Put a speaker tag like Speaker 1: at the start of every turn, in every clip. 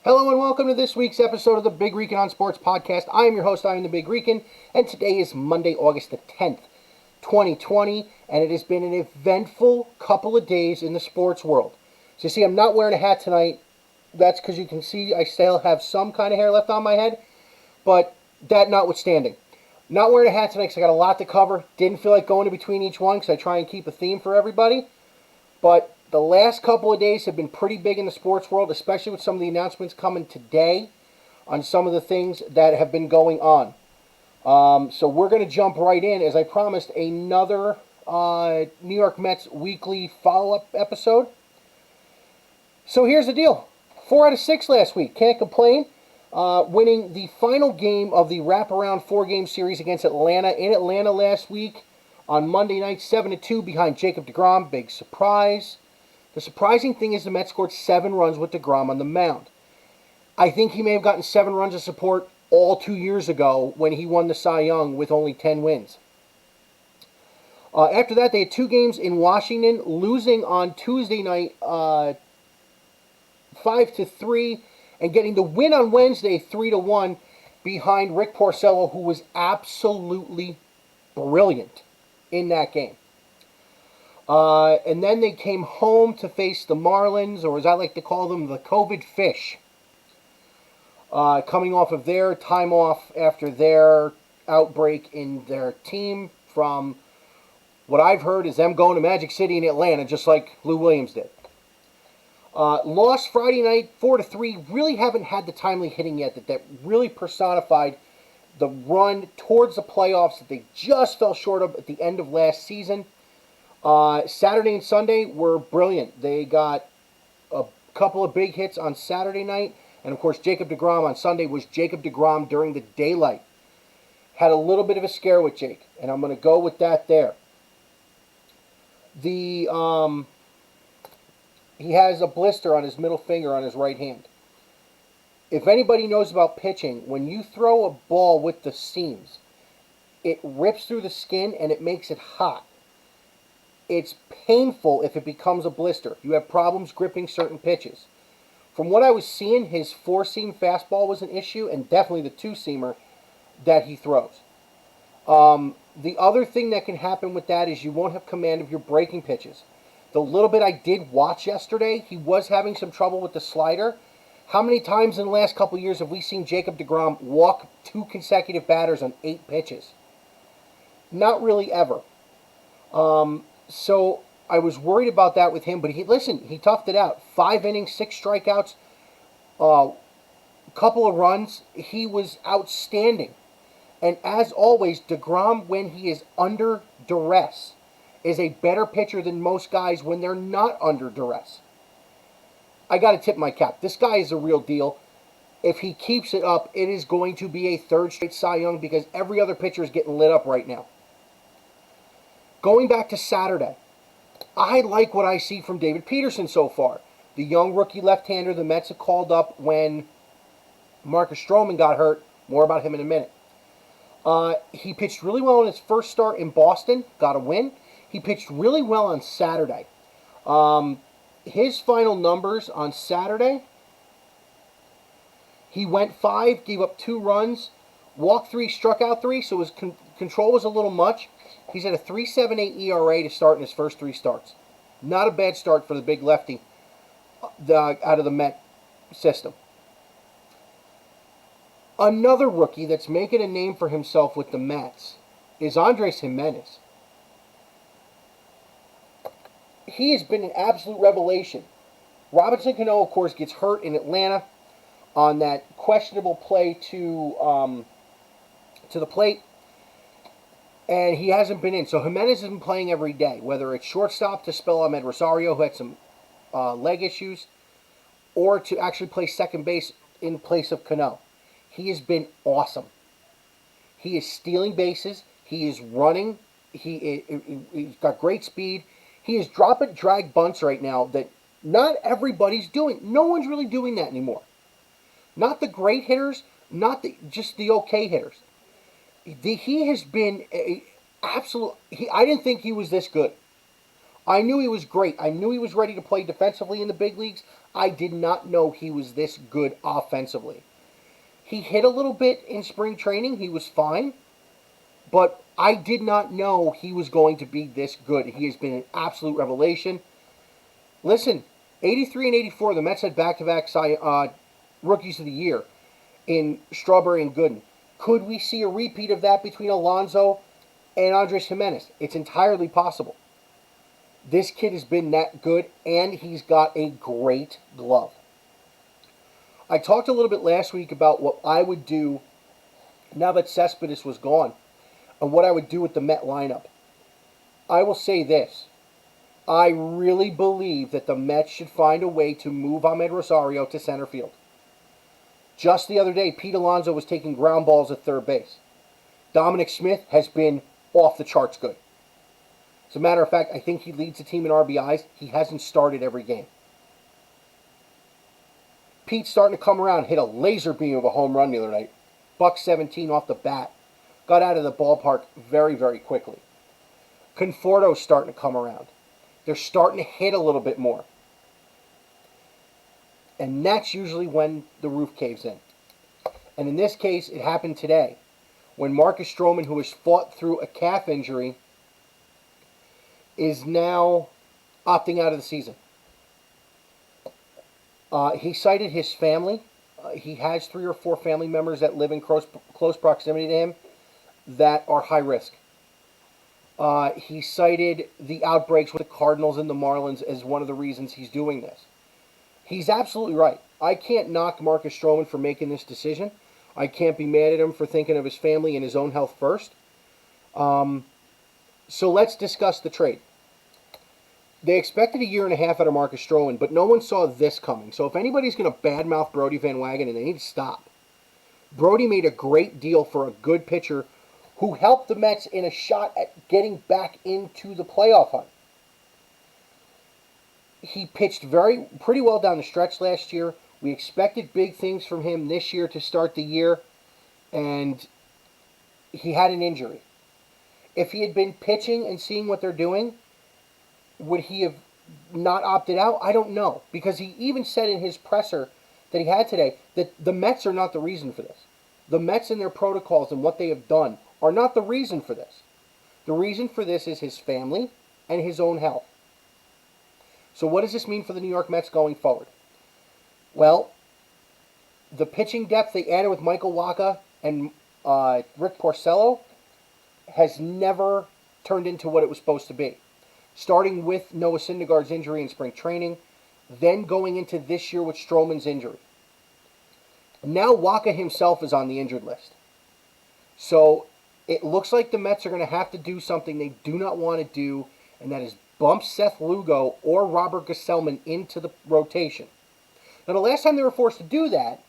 Speaker 1: Hello and welcome to this week's episode of the Big Rican on Sports podcast. I am your host, I am the Big Rican, and today is Monday, August the 10th, 2020, and it has been an eventful couple of days in the sports world. So you see, I'm not wearing a hat tonight. That's because you can see I still have some kind of hair left on my head, but that notwithstanding. Not wearing a hat tonight because I got a lot to cover. Didn't feel like going in between each one because I try and keep a theme for everybody. But the last couple of days have been pretty big in the sports world, especially with some of the announcements coming today on some of the things that have been going on. So we're going to jump right in, as I promised, another New York Mets weekly follow-up episode. So here's the deal. 4 out of 6 last week. Can't complain. Winning the final game of the wraparound 4-game series against Atlanta in Atlanta last week on Monday night, 7-2 behind Jacob deGrom. Big surprise. The surprising thing is the Mets scored 7 runs with deGrom on the mound. I think he may have gotten 7 runs of support all 2 years ago when he won the Cy Young with only 10 wins. After that, they had 2 games in Washington, losing on Tuesday night 5-3, and getting the win on Wednesday 3-1 behind Rick Porcello, who was absolutely brilliant in that game. And then they came home to face the Marlins, or as I like to call them, the COVID Fish. Coming off of their time off after their outbreak in their team from what I've heard is them going to Magic City in Atlanta, just like Lou Williams did. Lost Friday night 4-3. Really haven't had the timely hitting yet that really personified the run towards the playoffs that they just fell short of at the end of last season. Saturday and Sunday were brilliant. They got a couple of big hits on Saturday night. And, of course, Jacob deGrom on Sunday was Jacob deGrom during the daylight. Had a little bit of a scare with Jake. And I'm going to go with that there. He has a blister on his middle finger on his right hand. If anybody knows about pitching, when you throw a ball with the seams, it rips through the skin and it makes it hot. It's painful if it becomes a blister. You have problems gripping certain pitches. From what I was seeing, his 4-seam fastball was an issue, and definitely the 2-seamer that he throws. The other thing that can happen with that is you won't have command of your breaking pitches. The little bit I did watch yesterday, he was having some trouble with the slider. How many times in the last couple of years have we seen Jacob deGrom walk 2 consecutive batters on 8 pitches? Not really ever. So I was worried about that with him, but he toughed it out. 5 innings, 6 strikeouts, a couple of runs. He was outstanding. And as always, deGrom, when he is under duress, is a better pitcher than most guys when they're not under duress. I got to tip my cap. This guy is a real deal. If he keeps it up, it is going to be a 3rd straight Cy Young because every other pitcher is getting lit up right now. Going back to Saturday, I like what I see from David Peterson so far. The young rookie left-hander the Mets have called up when Marcus Stroman got hurt. More about him in a minute. He pitched really well in his first start in Boston. Got a win. He pitched really well on Saturday. His final numbers on Saturday, he went 5, gave up 2 runs, walked 3, struck out 3, so his control was a little much. He's at a 3.78 ERA to start in his first 3 starts. Not a bad start for the big lefty out of the Met system. Another rookie that's making a name for himself with the Mets is Andres Gimenez. He has been an absolute revelation. Robinson Cano, of course, gets hurt in Atlanta on that questionable play to the plate. And he hasn't been in. So Gimenez has been playing every day, whether it's shortstop to spell Ahmed Rosario, who had some leg issues, or to actually play second base in place of Cano. He has been awesome. He is stealing bases. He is running. He's got great speed. He is dropping drag bunts right now that not everybody's doing. No one's really doing that anymore. Not the great hitters, just the okay hitters. He has been absolute. I didn't think he was this good. I knew he was great. I knew he was ready to play defensively in the big leagues. I did not know he was this good offensively. He hit a little bit in spring training. He was fine. But I did not know he was going to be this good. He has been an absolute revelation. Listen, 83 and 84, the Mets had back-to-back Rookies of the Year in Strawberry and Gooden. Could we see a repeat of that between Alonso and Andres Gimenez? It's entirely possible. This kid has been that good, and he's got a great glove. I talked a little bit last week about what I would do now that Cespedes was gone and what I would do with the Met lineup. I will say this. I really believe that the Mets should find a way to move Ahmed Rosario to center field. Just the other day, Pete Alonso was taking ground balls at third base. Dominic Smith has been off the charts good. As a matter of fact, I think he leads the team in RBIs. He hasn't started every game. Pete's starting to come around, hit a laser beam of a home run the other night. Buck 17 off the bat. Got out of the ballpark very, very quickly. Conforto's starting to come around. They're starting to hit a little bit more. And that's usually when the roof caves in. And in this case, it happened today, when Marcus Stroman, who has fought through a calf injury, is now opting out of the season. He cited his family. He has 3 or 4 family members that live in close proximity to him that are high risk. He cited the outbreaks with the Cardinals and the Marlins as one of the reasons he's doing this. He's absolutely right. I can't knock Marcus Stroman for making this decision. I can't be mad at him for thinking of his family and his own health first. So let's discuss the trade. They expected a year and a half out of Marcus Stroman, but no one saw this coming. So if anybody's going to badmouth Brodie Van Wagenen, they need to stop. Brodie made a great deal for a good pitcher who helped the Mets in a shot at getting back into the playoff hunt. He pitched pretty well down the stretch last year. We expected big things from him this year to start the year, and he had an injury. If he had been pitching and seeing what they're doing, would he have not opted out? I don't know, because he even said in his presser that he had today that the Mets are not the reason for this. The Mets and their protocols and what they have done are not the reason for this. The reason for this is his family and his own health. So what does this mean for the New York Mets going forward? Well, the pitching depth they added with Michael Wacha and Rick Porcello has never turned into what it was supposed to be. Starting with Noah Syndergaard's injury in spring training, then going into this year with Stroman's injury. Now Wacha himself is on the injured list. So it looks like the Mets are going to have to do something they do not want to do, and that is bump Seth Lugo or Robert Gesellman into the rotation. Now, the last time they were forced to do that,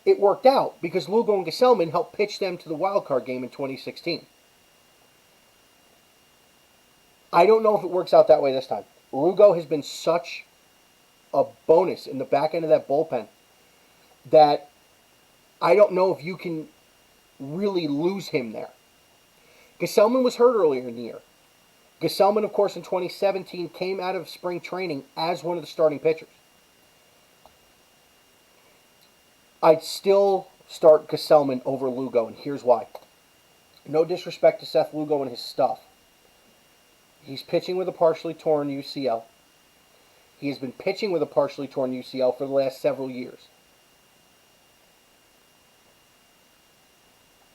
Speaker 1: it worked out because Lugo and Gesellman helped pitch them to the wild card game in 2016. I don't know if it works out that way this time. Lugo has been such a bonus in the back end of that bullpen that I don't know if you can really lose him there. Gesellman was hurt earlier in the year. Gesellman, of course, in 2017 came out of spring training as one of the starting pitchers. I'd still start Gesellman over Lugo, and here's why. No disrespect to Seth Lugo and his stuff. He's pitching with a partially torn UCL. He has been pitching with a partially torn UCL for the last several years.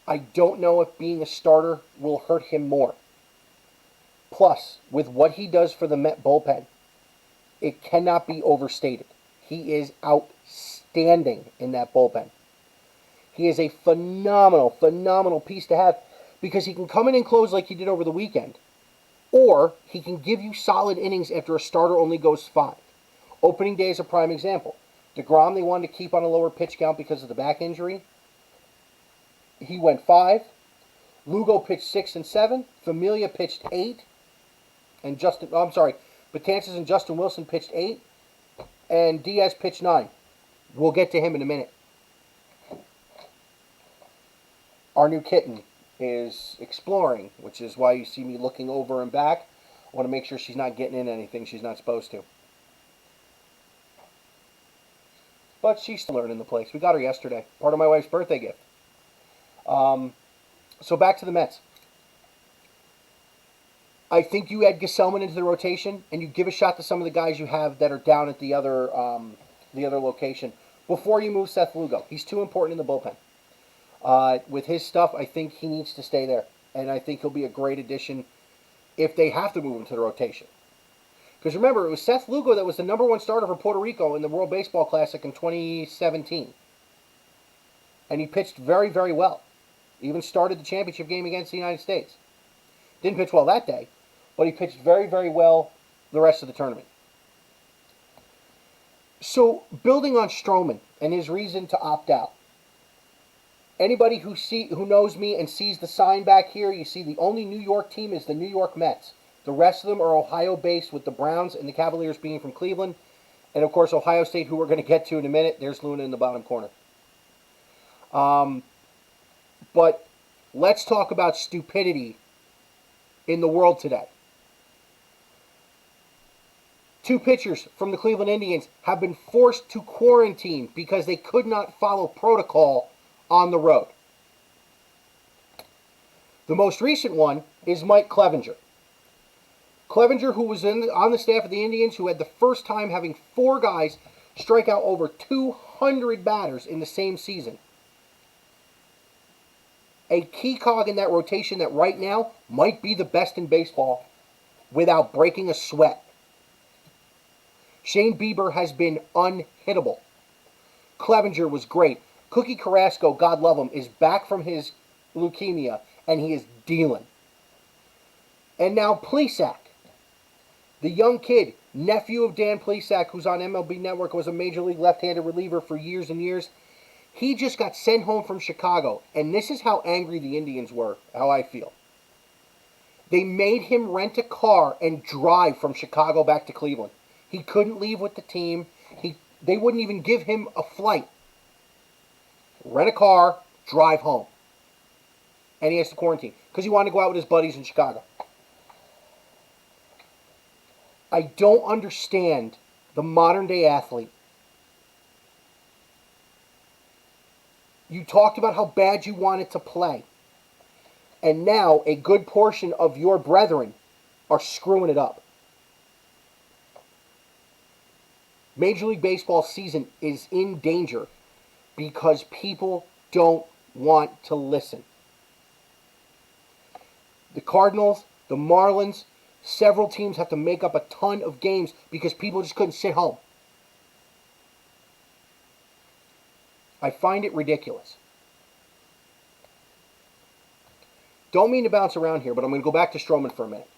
Speaker 1: I don't know if being a starter will hurt him more. Plus, with what he does for the Met bullpen, it cannot be overstated. He is outstanding in that bullpen. He is a phenomenal, phenomenal piece to have because he can come in and close like he did over the weekend. Or he can give you solid innings after a starter only goes 5. Opening day is a prime example. DeGrom, they wanted to keep on a lower pitch count because of the back injury. He went 5. Lugo pitched 6 and 7. Familia pitched 8. And Betances and Justin Wilson pitched 8. And Diaz pitched 9. We'll get to him in a minute. Our new kitten is exploring, which is why you see me looking over and back. I want to make sure she's not getting in anything she's not supposed to. but she's still learning the place. We got her yesterday, part of my wife's birthday gift. So back to the Mets. I think you add Gesellman into the rotation, and you give a shot to some of the guys you have that are down at the other location before you move Seth Lugo. He's too important in the bullpen. With his stuff, I think he needs to stay there, and I think he'll be a great addition if they have to move him to the rotation. Because remember, it was Seth Lugo that was the number one starter for Puerto Rico in the World Baseball Classic in 2017. And he pitched very, very well. Even started the championship game against the United States. Didn't pitch well that day, but he pitched very, very well the rest of the tournament. So, building on Stroman and his reason to opt out. Anybody who knows me and sees the sign back here, you see the only New York team is the New York Mets. The rest of them are Ohio-based, with the Browns and the Cavaliers being from Cleveland. And, of course, Ohio State, who we're going to get to in a minute. There's Luna in the bottom corner. But let's talk about stupidity in the world today. 2 pitchers from the Cleveland Indians have been forced to quarantine because they could not follow protocol on the road. The most recent one is Mike Clevinger. Clevinger, who was on the staff of the Indians, who had the first time having 4 guys strike out over 200 batters in the same season. A key cog in that rotation that right now might be the best in baseball without breaking a sweat. Shane Bieber has been unhittable. Clevinger was great. Cookie Carrasco, God love him, is back from his leukemia, and he is dealing. And now Plesac, the young kid, nephew of Dan Plesac, who's on MLB Network, was a major league left-handed reliever for years and years. He just got sent home from Chicago, and this is how angry the Indians were, how I feel. They made him rent a car and drive from Chicago back to Cleveland. He couldn't leave with the team. They wouldn't even give him a flight. Rent a car, drive home. And he has to quarantine because he wanted to go out with his buddies in Chicago. I don't understand the modern-day athlete. You talked about how bad you wanted to play. And now a good portion of your brethren are screwing it up. Major League Baseball season is in danger because people don't want to listen. The Cardinals, the Marlins, several teams have to make up a ton of games because people just couldn't sit home. I find it ridiculous. Don't mean to bounce around here, but I'm going to go back to Stroman for a minute.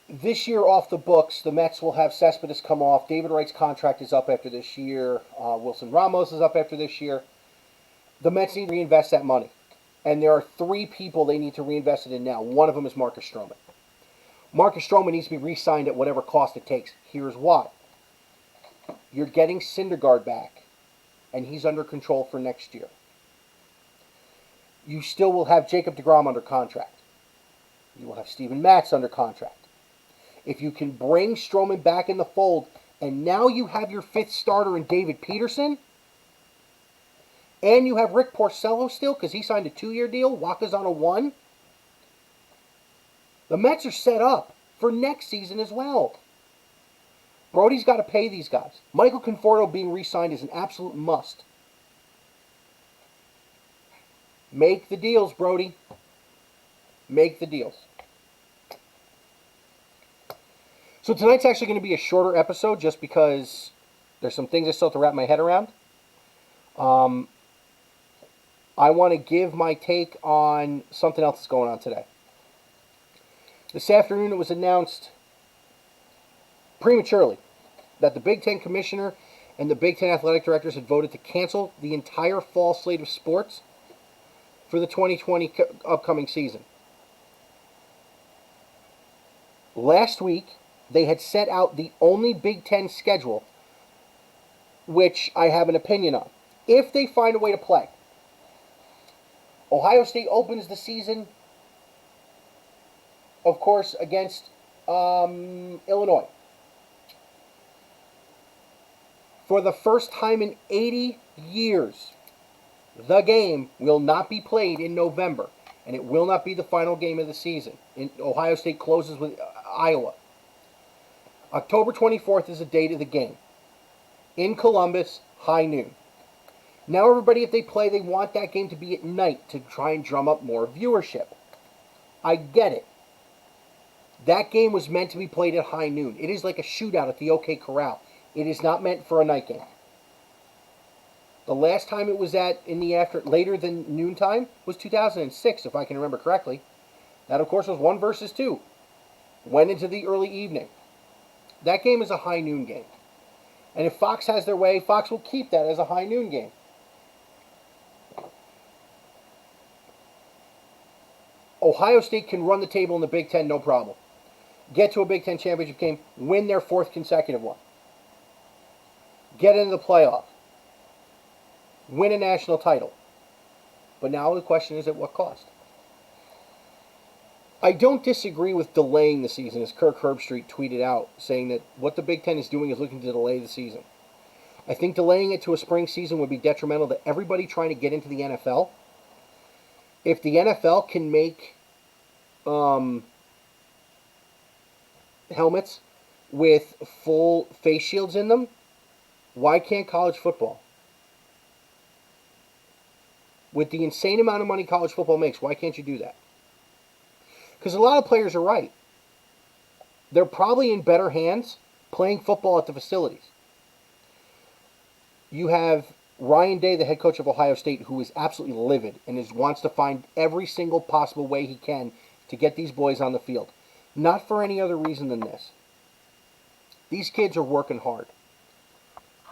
Speaker 1: This year off the books, the Mets will have Cespedes come off. David Wright's contract is up after this year. Wilson Ramos is up after this year. The Mets need to reinvest that money. And there are 3 people they need to reinvest it in now. One of them is Marcus Stroman. Marcus Stroman needs to be re-signed at whatever cost it takes. Here's why. You're getting Syndergaard back, and he's under control for next year. You still will have Jacob deGrom under contract. You will have Steven Matz under contract. If you can bring Stroman back in the fold, and now you have your 5th starter in David Peterson, and you have Rick Porcello still, because he signed a 2-year deal, Waka's on a 1, the Mets are set up for next season as well. Brody's got to pay these guys. Michael Conforto being re-signed is an absolute must. Make the deals, Brody. Make the deals. So tonight's actually going to be a shorter episode just because there's some things I still have to wrap my head around. I want to give my take on something else that's going on today. This afternoon it was announced prematurely that the Big Ten Commissioner and the Big Ten Athletic Directors had voted to cancel the entire fall slate of sports for the 2020 upcoming season. Last week, they had set out the only Big Ten schedule, which I have an opinion on. If they find a way to play. Ohio State opens the season, of course, against Illinois. For the first time in 80 years, the game will not be played in November, and it will not be the final game of the season. Ohio State closes with Iowa. October 24th is the date of the game. In Columbus, high noon. Now everybody, if they play, they want that game to be at night to try and drum up more viewership. I get it. That game was meant to be played at high noon. It is like a shootout at the OK Corral. It is not meant for a night game. The last time it was later than noontime was 2006, if I can remember correctly. That, of course, was 1 versus 2. Went into the early evening. That game is a high noon game. And if Fox has their way, Fox will keep that as a high noon game. Ohio State can run the table in the Big Ten, no problem. Get to a Big Ten championship game, win their 4th consecutive one. Get into the playoff. Win a national title. But now the question is, at what cost? I don't disagree with delaying the season, as Kirk Herbstreit tweeted out, saying that what the Big Ten is doing is looking to delay the season. I think delaying it to a spring season would be detrimental to everybody trying to get into the NFL. If the NFL can make helmets with full face shields in them, why can't college football? With the insane amount of money college football makes, why can't you do that? Because a lot of players are right. They're probably in better hands playing football at the facilities. You have Ryan Day, the head coach of Ohio State, who is absolutely livid and wants to find every single possible way he can to get these boys on the field. Not for any other reason than this. These kids are working hard.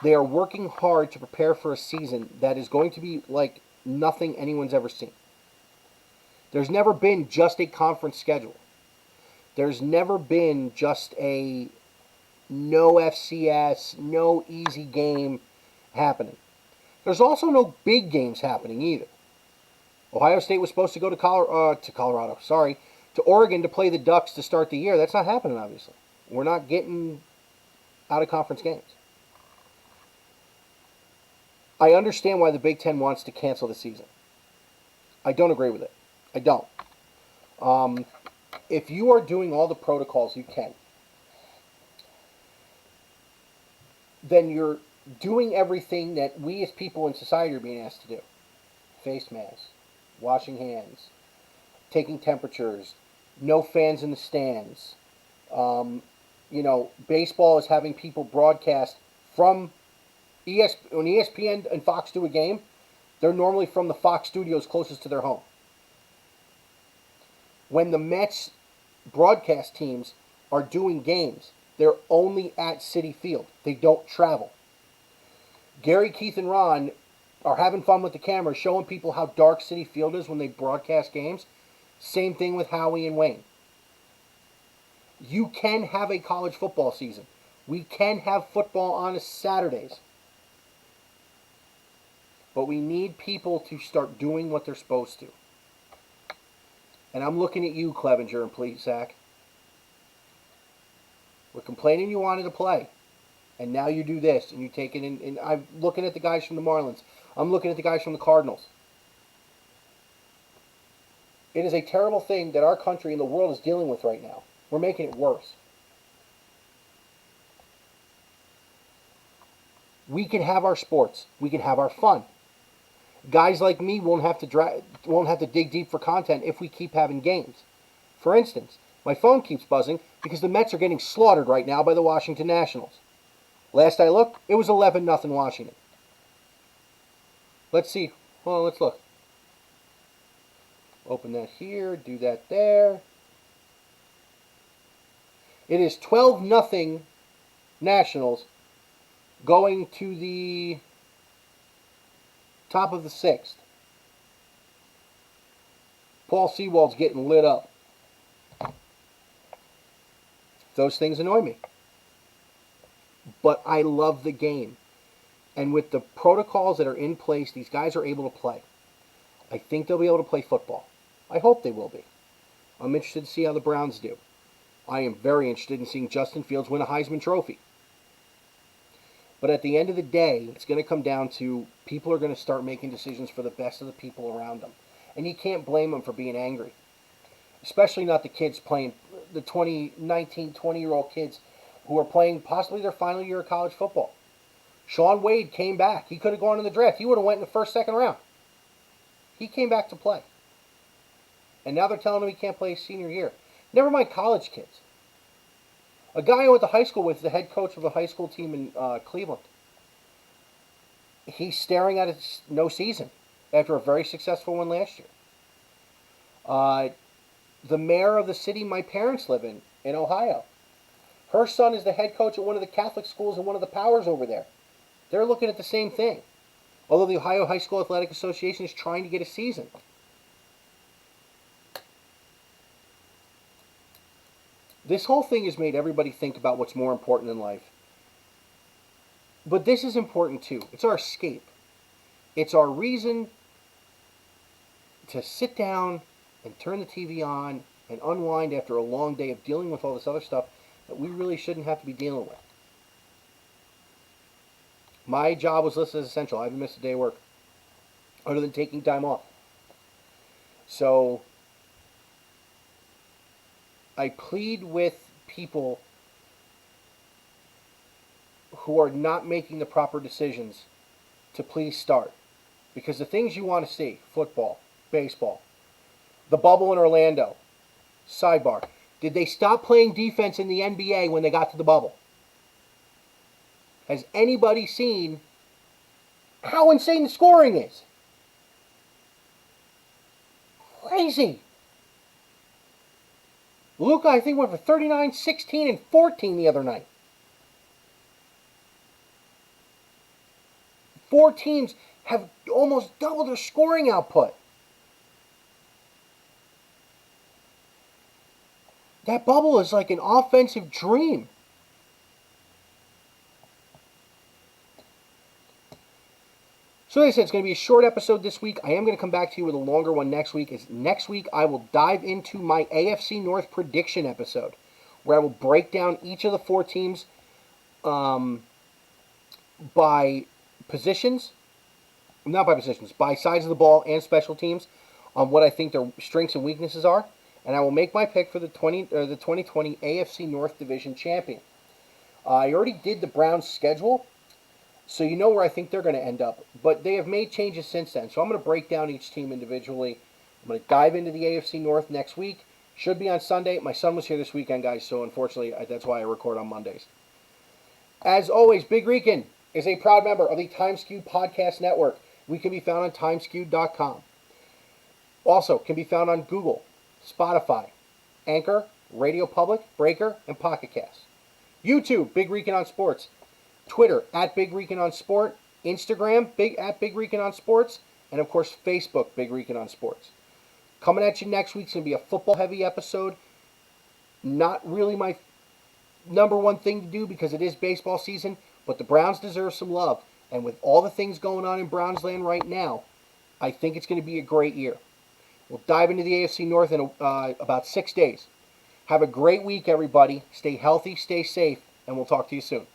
Speaker 1: They are working hard to prepare for a season that is going to be like nothing anyone's ever seen. There's never been just a conference schedule. There's never been just a no FCS, no easy game happening. There's also no big games happening either. Ohio State was supposed to go to Oregon to play the Ducks to start the year. That's not happening, obviously. We're not getting out of conference games. I understand why the Big Ten wants to cancel the season. I don't agree with it. I don't. If you are doing all the protocols you can, then you're doing everything that we as people in society are being asked to do. Face masks, washing hands, taking temperatures, no fans in the stands. Baseball is having people broadcast from when ESPN and Fox do a game, they're normally from the Fox studios closest to their home. When the Mets broadcast teams are doing games, they're only at Citi Field. They don't travel. Gary, Keith, and Ron are having fun with the camera, showing people how dark Citi Field is when they broadcast games. Same thing with Howie and Wayne. You can have a college football season. We can have football on Saturdays. But we need people to start doing what they're supposed to. And I'm looking at you, Clevenger and Plesac. We're complaining you wanted to play. And now you do this, and you take it in. And I'm looking at the guys from the Marlins. I'm looking at the guys from the Cardinals. It is a terrible thing that our country and the world is dealing with right now. We're making it worse. We can have our sports. We can have our fun. Guys like me won't have to dig deep for content if we keep having games. For instance, my phone keeps buzzing because the Mets are getting slaughtered right now by the Washington Nationals. Last I looked, it was 11-0 Washington. Let's see. Hold on, let's look. Open that here, do that there. It is 12-0 Nationals going to the top of the 6th. Paul Sewald's getting lit up. Those things annoy me. But I love the game. And with the protocols that are in place, these guys are able to play. I think they'll be able to play football. I hope they will be. I'm interested to see how the Browns do. I am very interested in seeing Justin Fields win a Heisman Trophy. But at the end of the day, it's going to come down to people are going to start making decisions for the best of the people around them. And you can't blame them for being angry. Especially not the kids playing, the 20-year-old kids who are playing possibly their final year of college football. Shaun Wade came back. He could have gone in the draft. He would have went in the first, second round. He came back to play. And now they're telling him he can't play his senior year. Never mind college kids. A guy I went to high school with, the head coach of a high school team in Cleveland. He's staring at his no season after a very successful one last year. The mayor of the city my parents live in Ohio. Her son is the head coach at one of the Catholic schools in one of the powers over there. They're looking at the same thing. Although the Ohio High School Athletic Association is trying to get a season. This whole thing has made everybody think about what's more important in life. But this is important too. It's our escape. It's our reason to sit down and turn the TV on and unwind after a long day of dealing with all this other stuff that we really shouldn't have to be dealing with. My job was listed as essential. I haven't missed a day of work other than taking time off. So I plead with people who are not making the proper decisions to please start. Because the things you want to see, football, baseball, the bubble in Orlando, sidebar, did they stop playing defense in the NBA when they got to the bubble? Has anybody seen how insane the scoring is? Crazy. Luka, I think, went for 39, 16, and 14 the other night. 4 teams have almost doubled their scoring output. That bubble is like an offensive dream. So like I said, it's going to be a short episode this week. I am going to come back to you with a longer one next week. Next week, I will dive into my AFC North prediction episode, where I will break down each of the 4 teams by positions. Not by positions, by sides of the ball and special teams on what I think their strengths and weaknesses are. And I will make my pick for the 2020 AFC North Division champion. I already did the Browns' schedule, so you know where I think they're going to end up. But they have made changes since then, so I'm going to break down each team individually. I'm going to dive into the AFC North next week. Should be on Sunday. My son was here this weekend, guys, so unfortunately that's why I record on Mondays. As always, Big Rican is a proud member of the Time Skewed Podcast Network. We can be found on timeskewed.com. Also, can be found on Google, Spotify, Anchor, Radio Public, Breaker, and Pocket Cast. YouTube, Big Rican on Sports. Twitter, at Big Rican on Sport. Instagram, at Big Rican on Sports. And, of course, Facebook, Big Rican on Sports. Coming at you next week's going to be a football-heavy episode. Not really my number one thing to do because it is baseball season, but the Browns deserve some love. And with all the things going on in Brownsland right now, I think it's going to be a great year. We'll dive into the AFC North in about 6 days. Have a great week, everybody. Stay healthy, stay safe, and we'll talk to you soon.